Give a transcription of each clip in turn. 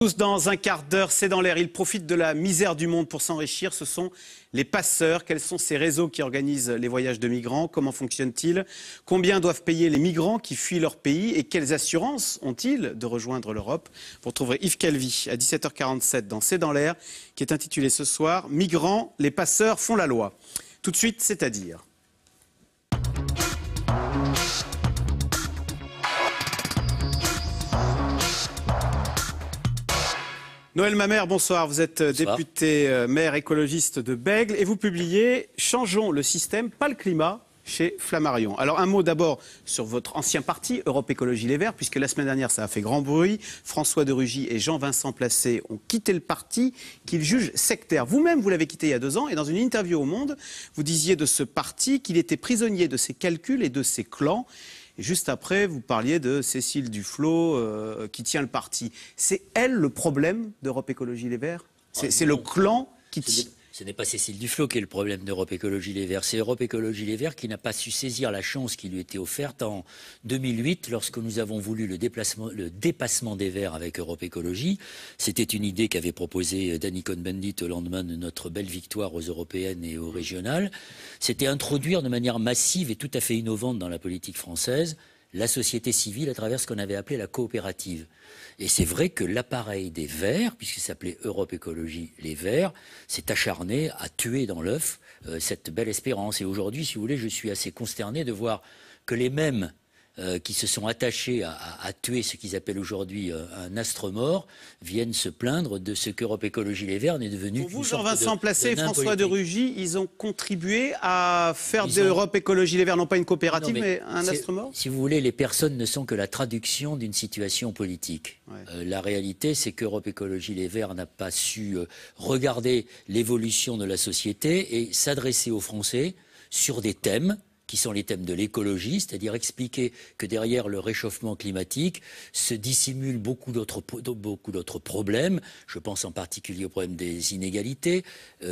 Dans un quart d'heure, c'est dans l'air. Ils profitent de la misère du monde pour s'enrichir. Ce sont les passeurs. Quels sont ces réseaux qui organisent les voyages de migrants? Comment fonctionnent-ils? Combien doivent payer les migrants qui fuient leur pays? Et quelles assurances ont-ils de rejoindre l'Europe? Vous retrouverez Yves Calvi à 17h47 dans C'est dans l'air, qui est intitulé ce soir « Migrants, les passeurs font la loi ». Tout de suite, c'est-à-dire... Noël Mamère, bonsoir. Vous êtes député maire écologiste de Bègles et vous publiez « Changeons le système, pas le climat » chez Flammarion. Alors un mot d'abord sur votre ancien parti, Europe Écologie Les Verts, puisque la semaine dernière ça a fait grand bruit. François de Rugy et Jean-Vincent Placé ont quitté le parti qu'ils jugent sectaire. Vous-même, vous l'avez quitté il y a 2 ans et dans une interview au Monde, vous disiez de ce parti qu'il était prisonnier de ses calculs et de ses clans. Et juste après, vous parliez de Cécile Duflot qui tient le parti. C'est elle le problème d'Europe Écologie Les Verts? C'est le clan qui tient... Ce n'est pas Cécile Duflot qui est le problème d'Europe Écologie Les Verts. C'est Europe Écologie Les Verts qui n'a pas su saisir la chance qui lui était offerte en 2008 lorsque nous avons voulu le dépassement des Verts avec Europe Écologie. C'était une idée qu'avait proposée Danny Cohn-Bendit au lendemain de notre belle victoire aux européennes et aux régionales. C'était introduire de manière massive et tout à fait innovante dans la politique française la société civile à travers ce qu'on avait appelé la coopérative. Et c'est vrai que l'appareil des Verts, puisqu'il s'appelait Europe Écologie Les Verts, s'est acharné à tuer dans l'œuf cette belle espérance. Et aujourd'hui, si vous voulez, je suis assez consterné de voir que les mêmes qui se sont attachés à tuer ce qu'ils appellent aujourd'hui un astre mort, viennent se plaindre de ce qu'Europe Écologie Les Verts n'est devenu. Pour vous, Jean-Vincent Placé et François de Rugy, ils ont contribué à faire d'Europe Écologie Les Verts, non pas une coopérative, mais un astre mort? Si vous voulez, les personnes ne sont que la traduction d'une situation politique. Ouais. La réalité, c'est qu'Europe Écologie Les Verts n'a pas su regarder l'évolution de la société et s'adresser aux Français sur des thèmes qui sont les thèmes de l'écologie, c'est-à-dire expliquer que derrière le réchauffement climatique se dissimulent beaucoup d'autres problèmes. Je pense en particulier au problème des inégalités.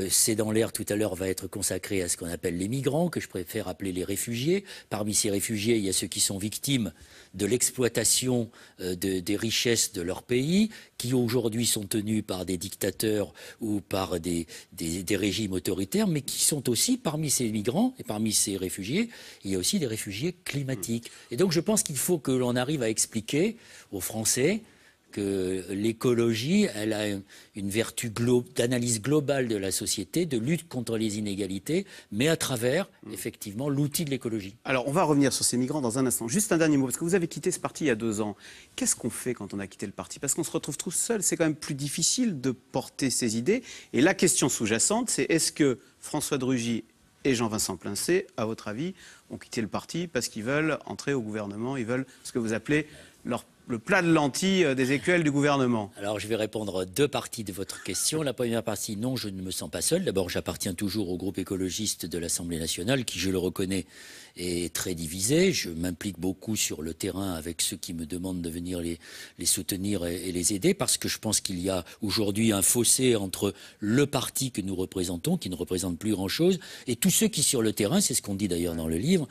C'est dans l'air tout à l'heure va être consacré à ce qu'on appelle les migrants, que je préfère appeler les réfugiés. Parmi ces réfugiés, il y a ceux qui sont victimes de l'exploitation des richesses de leur pays, qui aujourd'hui sont tenus par des dictateurs ou par des régimes autoritaires, mais qui sont aussi parmi ces migrants et parmi ces réfugiés, il y a aussi des réfugiés climatiques. Et donc je pense qu'il faut que l'on arrive à expliquer aux Français que l'écologie, elle a une vertu d'analyse globale de la société, de lutte contre les inégalités, mais à travers, effectivement, l'outil de l'écologie. Alors, on va revenir sur ces migrants dans un instant. Juste un dernier mot, parce que vous avez quitté ce parti il y a 2 ans. Qu'est-ce qu'on fait quand on a quitté le parti? Parce qu'on se retrouve tout seul, c'est quand même plus difficile de porter ses idées. Et la question sous-jacente, c'est est-ce que François de Rugy et Jean-Vincent Placé, à votre avis, ont quitté le parti parce qu'ils veulent entrer au gouvernement, ils veulent ce que vous appelez le plat de lentilles des écuelles du gouvernement? Alors je vais répondre à 2 parties de votre question. La première partie, non, je ne me sens pas seul. D'abord, j'appartiens toujours au groupe écologiste de l'Assemblée nationale qui, je le reconnais, est très divisé. Je m'implique beaucoup sur le terrain avec ceux qui me demandent de venir les soutenir et les aider, parce que je pense qu'il y a aujourd'hui un fossé entre le parti que nous représentons, qui ne représente plus grand-chose, et tous ceux qui, sur le terrain, c'est ce qu'on dit d'ailleurs dans le livre,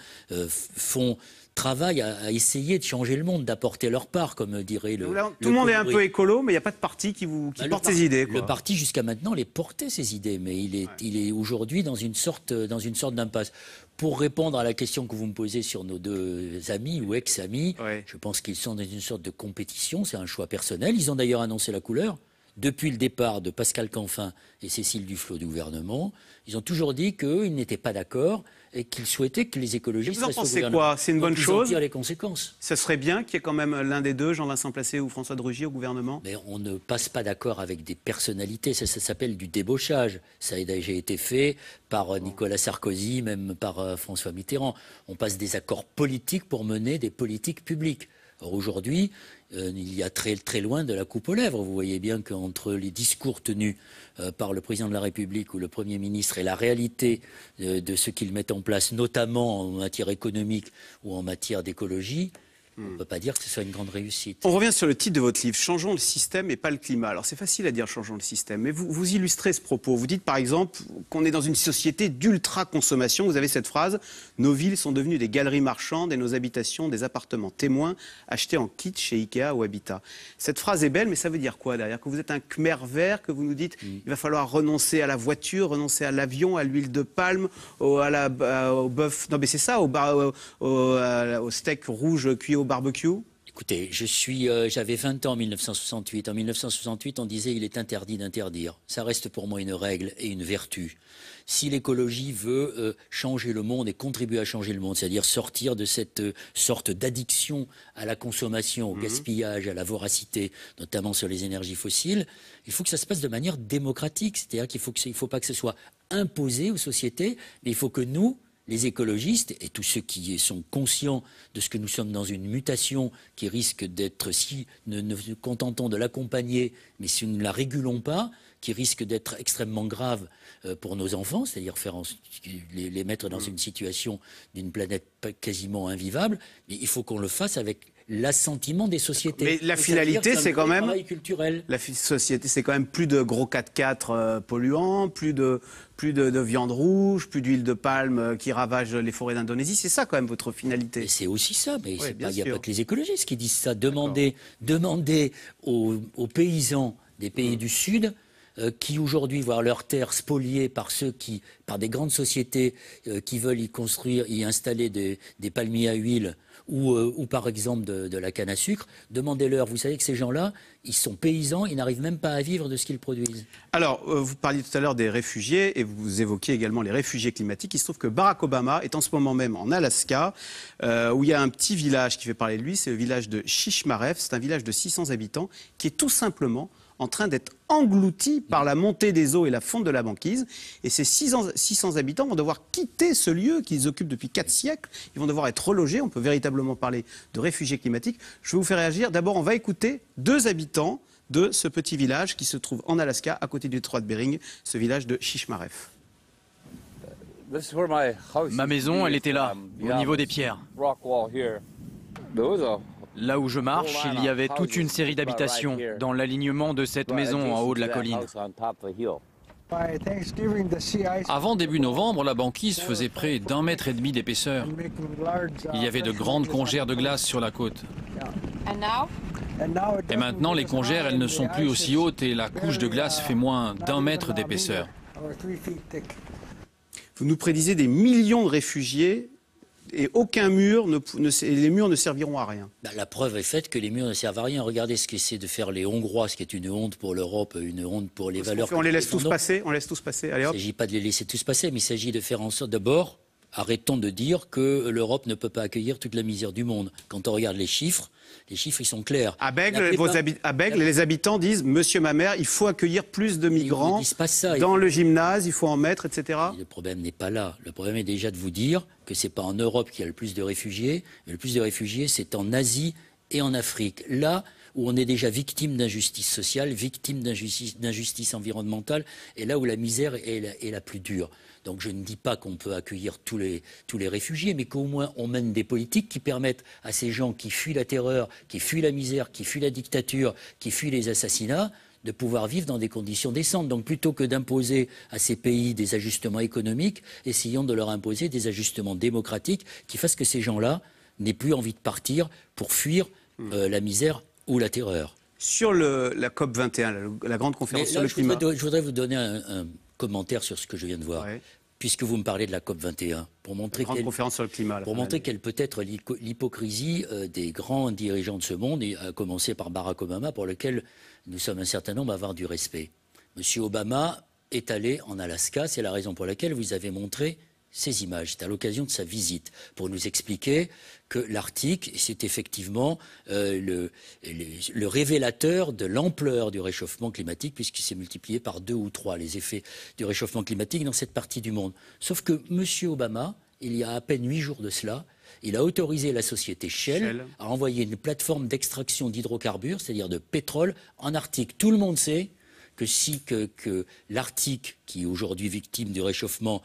travaillent à essayer de changer le monde, d'apporter leur part, comme dirait le... Tout le monde est un peu écolo, mais il n'y a pas de parti qui porte ses idées, quoi. Le parti, jusqu'à maintenant, les portait ses idées, mais il est aujourd'hui dans une sorte d'impasse. Pour répondre à la question que vous me posez sur nos 2 amis ou ex-amis, je pense qu'ils sont dans une sorte de compétition, c'est un choix personnel. Ils ont d'ailleurs annoncé la couleur. Depuis le départ de Pascal Canfin et Cécile Duflot du gouvernement, ils ont toujours dit qu'ils n'étaient pas d'accord et qu'ils souhaitaient que les écologistes restent au gouvernement. Vous en pensez quoi? C'est une bonne chose? Ils en tirent les conséquences. Ce serait bien qu'il y ait quand même l'un des 2, Jean-Vincent Placé ou François de Rugy, au gouvernement? Mais on ne passe pas d'accord avec des personnalités, ça s'appelle du débauchage. Ça a déjà été fait par Nicolas Sarkozy, même par François Mitterrand. On passe des accords politiques pour mener des politiques publiques. Or aujourd'hui, il y a très loin de la coupe aux lèvres. Vous voyez bien qu'entre les discours tenus par le président de la République ou le Premier ministre et la réalité de ce qu'ils mettent en place, notamment en matière économique ou en matière d'écologie, On ne peut pas dire que ce soit une grande réussite. On revient sur le titre de votre livre, Changeons le système et pas le climat. Alors c'est facile à dire changeons le système, mais vous illustrez ce propos. Vous dites par exemple qu'on est dans une société d'ultra-consommation. Vous avez cette phrase, nos villes sont devenues des galeries marchandes et nos habitations des appartements témoins achetés en kit chez Ikea ou Habitat. Cette phrase est belle, mais ça veut dire quoi derrière? Que vous êtes un Khmer vert, que vous nous dites il va falloir renoncer à la voiture, renoncer à l'avion, à l'huile de palme, au bœuf, non mais c'est ça, au steak rouge cuit au barbecue? Écoutez, j'avais 20 ans en 1968. En 1968, on disait il est interdit d'interdire. Ça reste pour moi une règle et une vertu. Si l'écologie veut changer le monde et contribuer à changer le monde, c'est-à-dire sortir de cette sorte d'addiction à la consommation, au gaspillage, à la voracité, notamment sur les énergies fossiles, il faut que ça se passe de manière démocratique. C'est-à-dire qu'il faut pas que ce soit imposé aux sociétés, mais il faut que nous, les écologistes et tous ceux qui sont conscients de ce que nous sommes dans une mutation qui risque d'être, si nous nous contentons de l'accompagner, mais si nous ne la régulons pas, qui risque d'être extrêmement grave pour nos enfants, c'est-à-dire les mettre dans une situation d'une planète quasiment invivable, mais il faut qu'on le fasse avec l'assentiment des sociétés. Mais la finalité, c'est quand même... culturel. La société, c'est quand même plus de gros 4x4 polluants, plus de viande rouge, plus d'huile de palme qui ravage les forêts d'Indonésie. C'est ça quand même votre finalité. C'est aussi ça, mais oui, il n'y a pas que les écologistes qui disent ça. Demandez aux paysans des pays du Sud qui aujourd'hui voient leurs terres spoliées par des grandes sociétés qui veulent y installer des palmiers à huile ou par exemple de la canne à sucre, demandez-leur, vous savez que ces gens-là, ils sont paysans, ils n'arrivent même pas à vivre de ce qu'ils produisent. Alors, vous parliez tout à l'heure des réfugiés et vous évoquiez également les réfugiés climatiques. Il se trouve que Barack Obama est en ce moment même en Alaska, où il y a un petit village qui fait parler de lui, c'est le village de Shishmaref, c'est un village de 600 habitants qui est tout simplement en train d'être englouti par la montée des eaux et la fonte de la banquise. Et ces 600 habitants vont devoir quitter ce lieu qu'ils occupent depuis 4 siècles. Ils vont devoir être relogés. On peut véritablement parler de réfugiés climatiques. Je vais vous faire réagir. D'abord, on va écouter 2 habitants de ce petit village qui se trouve en Alaska, à côté du détroit de Bering, ce village de Shishmaref. Ma maison, elle était là, au niveau des pierres. Là où je marche, il y avait toute une série d'habitations dans l'alignement de cette maison en haut de la colline. Avant début novembre, la banquise faisait près d'1,5 mètre d'épaisseur. Il y avait de grandes congères de glace sur la côte. Et maintenant, les congères, elles ne sont plus aussi hautes et la couche de glace fait moins d'1 mètre d'épaisseur. Vous nous prédisez des millions de réfugiés et aucun mur, les murs ne serviront à rien. La preuve est faite que les murs ne servent à rien. Regardez ce qu'essaient de faire les Hongrois, ce qui est une honte pour l'Europe, une honte pour les valeurs. On les laisse tous passer, on laisse tous passer. Allez, hop. Il ne s'agit pas de les laisser tous passer, mais il s'agit de faire en sorte, d'abord, arrêtons de dire que l'Europe ne peut pas accueillir toute la misère du monde. Quand on regarde les chiffres ils sont clairs. À Bègle, les habitants disent « Monsieur ma mère, il faut accueillir plus de migrants dans le gymnase, il faut en mettre, etc. » Le problème n'est pas là. Le problème est déjà de vous dire que ce n'est pas en Europe qu'il y a le plus de réfugiés, mais le plus de réfugiés, c'est en Asie et en Afrique. Là où on est déjà victime d'injustice sociale, victime d'injustice environnementale, et là où la misère est la plus dure. Donc je ne dis pas qu'on peut accueillir tous les réfugiés, mais qu'au moins on mène des politiques qui permettent à ces gens qui fuient la terreur, qui fuient la misère, qui fuient la dictature, qui fuient les assassinats, de pouvoir vivre dans des conditions décentes. Donc plutôt que d'imposer à ces pays des ajustements économiques, essayons de leur imposer des ajustements démocratiques qui fassent que ces gens-là n'aient plus envie de partir pour fuir la misère ou la terreur. Sur la COP21, la grande conférence sur le climat... Je voudrais vous donner un commentaire sur ce que je viens de voir, puisque vous me parlez de la COP21, pour montrer conférence sur le climat, pour montrer quelle peut être l'hypocrisie des grands dirigeants de ce monde, et à commencer par Barack Obama, pour lequel nous sommes un certain nombre à avoir du respect. Monsieur Obama est allé en Alaska, c'est la raison pour laquelle vous avez montré ces images. C'est à l'occasion de sa visite pour nous expliquer que l'Arctique, c'est effectivement le révélateur de l'ampleur du réchauffement climatique, puisqu'il s'est multiplié par 2 ou 3 les effets du réchauffement climatique dans cette partie du monde. Sauf que M. Obama, il y a à peine 8 jours de cela, il a autorisé la société Shell à envoyer une plateforme d'extraction d'hydrocarbures, c'est-à-dire de pétrole, en Arctique. Tout le monde sait que si que l'Arctique, qui est aujourd'hui victime du réchauffement,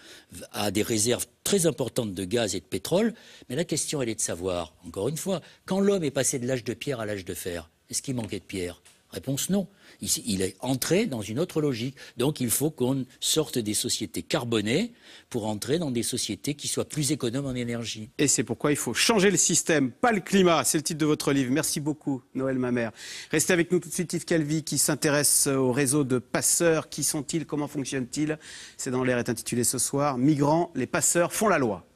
a des réserves très importantes de gaz et de pétrole, mais la question elle est de savoir, encore une fois, quand l'homme est passé de l'âge de pierre à l'âge de fer, est-ce qu'il manquait de pierre? Réponse non. Il est entré dans une autre logique. Donc il faut qu'on sorte des sociétés carbonées pour entrer dans des sociétés qui soient plus économes en énergie. Et c'est pourquoi il faut changer le système, pas le climat. C'est le titre de votre livre. Merci beaucoup, Noël Mamère. Restez avec nous tout de suite, Yves Calvi, qui s'intéresse au réseau de passeurs. Qui sont-ils? Comment fonctionnent-ils? C'est dans l'air est intitulé ce soir. Migrants, les passeurs font la loi.